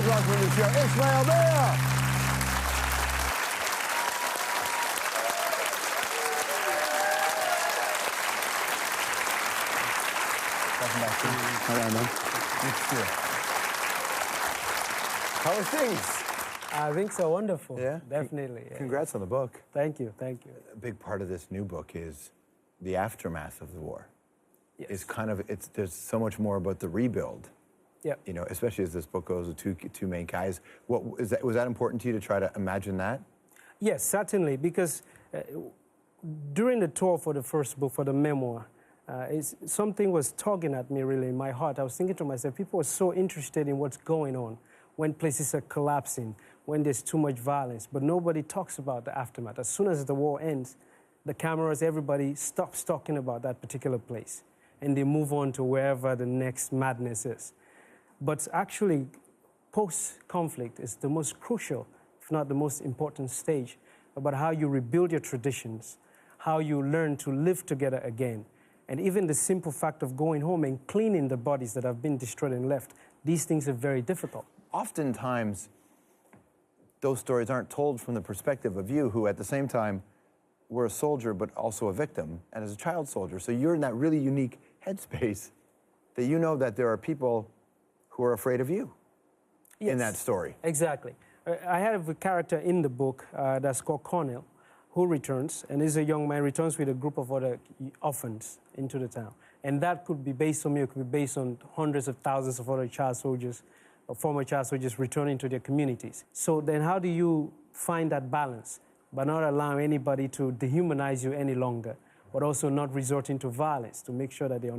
welcome to the show, Ishmael Beah. Welcome back to you. All right, man. How are things? I think so. Wonderful. Yeah? Definitely. Yeah. Congrats on the book. Thank you. Thank you. A big part of this new book is the aftermath of the war. Yes. It's kind of, there's so much more about the rebuild. Yeah. You know, especially as this book goes with two main guys. Was that important to you to try to imagine that? Yes, certainly, because during the tour for the first book, for the memoir, something was tugging at me really in my heart. I was thinking to myself, people are so interested in what's going on when places are collapsing, when there's too much violence, but nobody talks about the aftermath. As soon as the war ends, the cameras, everybody stops talking about that particular place, and they move on to wherever the next madness is. But actually, post-conflict is the most crucial, if not the most important stage, about how you rebuild your traditions, how you learn to live together again. And even the simple fact of going home and cleaning the bodies that have been destroyed and left, these things are very difficult. Oftentimes, those stories aren't told from the perspective of you, who at the same time were a soldier, but also a victim, and as a child soldier. So you're in that really unique headspace that you know that there are people who are afraid of you in that story. Exactly. I have a character in the book that's called Cornell, who returns, and is a young man, returns with a group of other orphans into the town. And that could be based on me, it could be based on hundreds of thousands of other child soldiers, or former child soldiers returning to their communities. So then how do you find that balance by not allowing anybody to dehumanize you any longer, but also not resorting to violence to make sure that they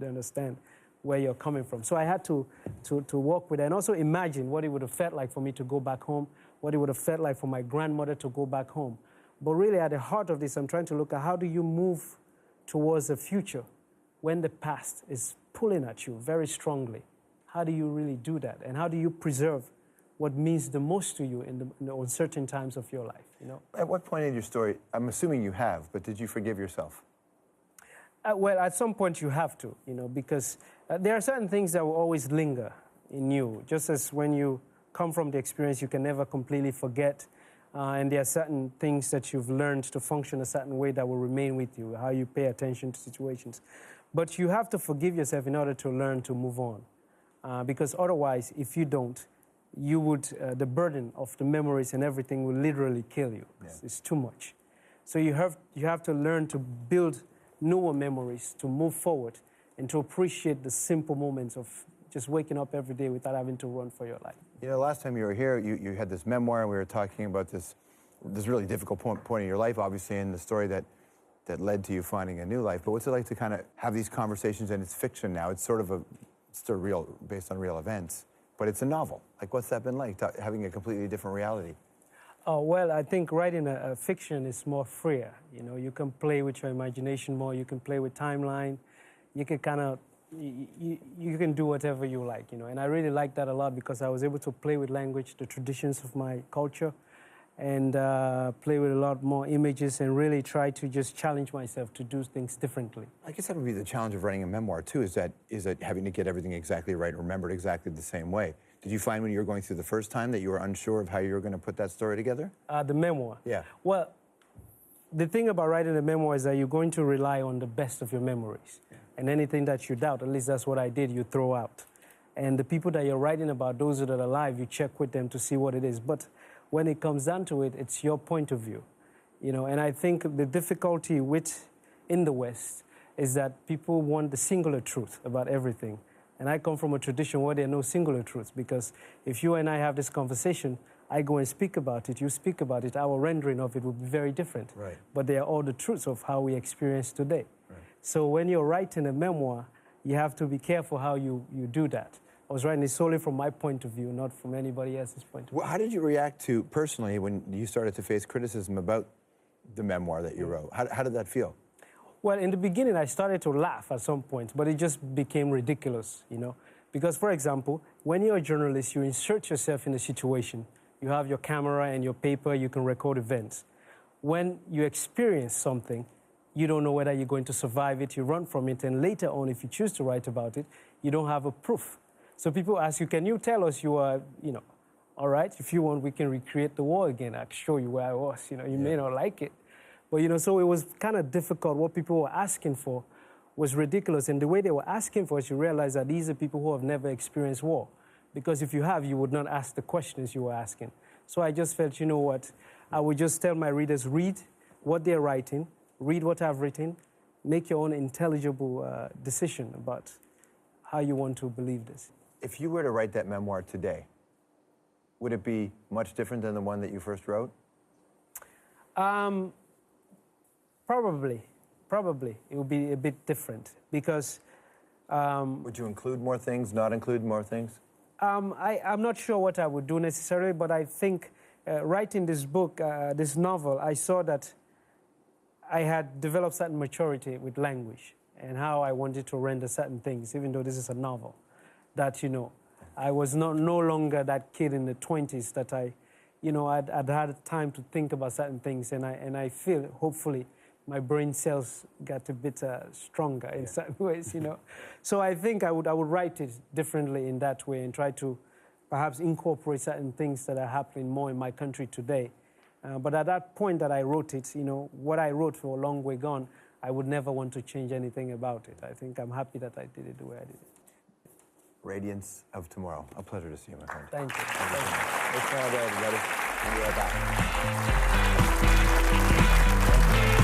understand where you're coming from. So I had to work with it and also imagine what it would have felt like for me to go back home, what it would have felt like for my grandmother to go back home. But really at the heart of this, I'm trying to look at how do you move towards the future when the past is pulling at you very strongly. How do you really do that? And how do you preserve what means the most to you in the uncertain times of your life, you know? At what point in your story, I'm assuming you have, but did you forgive yourself? Well, at some point you have to, you know, because there are certain things that will always linger in you. Just as when you come from the experience, you can never completely forget. And there are certain things that you've learned to function a certain way that will remain with you, how you pay attention to situations. But you have to forgive yourself in order to learn to move on. Because otherwise, if you don't, you would, the burden of the memories and everything will literally kill you. Yeah. It's too much. So you have to learn to build newer memories, to move forward, and to appreciate the simple moments of just waking up every day without having to run for your life. You know, last time you were here, you had this memoir, and we were talking about this really difficult point in your life, obviously, and the story that led to you finding a new life. But what's it like to kind of have these conversations, and it's fiction now, it's sort of still real, based on real events, but it's a novel. Like, what's that been like, having a completely different reality? Oh, well, I think writing a fiction is more freer. You know, you can play with your imagination more, you can play with timeline, you can kind of, you can do whatever you like, you know. And I really like that a lot because I was able to play with language, the traditions of my culture, and play with a lot more images and really try to just challenge myself to do things differently. I guess that would be the challenge of writing a memoir, too, is that having to get everything exactly right, remembered exactly the same way. Did you find when you were going through the first time that you were unsure of how you were going to put that story together? The memoir? Yeah. Well, the thing about writing a memoir is that you're going to rely on the best of your memories. Yeah. And anything that you doubt, at least that's what I did, you throw out. And the people that you're writing about, those that are alive, you check with them to see what it is. But when it comes down to it, it's your point of view. You know, and I think the difficulty in the West is that people want the singular truth about everything. And I come from a tradition where there are no singular truths, because if you and I have this conversation, I go and speak about it, you speak about it, our rendering of it will be very different. Right. But they are all the truths of how we experience today. Right. So when you're writing a memoir, you have to be careful how you do that. I was writing it solely from my point of view, not from anybody else's point of view. Well, how did you react to, personally, when you started to face criticism about the memoir that you wrote? How did that feel? Well, in the beginning, I started to laugh at some point, but it just became ridiculous, you know? Because, for example, when you're a journalist, you insert yourself in a situation. You have your camera and your paper, you can record events. When you experience something, you don't know whether you're going to survive it, you run from it, and later on, if you choose to write about it, you don't have a proof. So people ask you, can you tell us you are, all right, if you want, we can recreate the war again. I can show you where I was. You may not like it. But, so it was kind of difficult. What people were asking for was ridiculous. And the way they were asking for it, you realize that these are people who have never experienced war. Because if you have, you would not ask the questions you were asking. So I just felt, you know what, I would just tell my readers, read what they're writing, read what I've written, make your own intelligible decision about how you want to believe this. If you were to write that memoir today, would it be much different than the one that you first wrote? Probably. It would be a bit different because... would you include more things, not include more things? I'm not sure what I would do necessarily, but I think writing this book, this novel, I saw that I had developed certain maturity with language and how I wanted to render certain things, even though this is a novel. That, I was no longer that kid in the 20s that I'd had time to think about certain things, and I feel, hopefully, my brain cells got a bit stronger in certain ways, So I think I would write it differently in that way and try to perhaps incorporate certain things that are happening more in my country today. But at that point that I wrote it, what I wrote for A Long Way Gone, I would never want to change anything about it. I think I'm happy that I did it the way I did it. Radiance of Tomorrow. A pleasure to see you, my friend. Thank you. Let's find out, everybody. We'll be right back.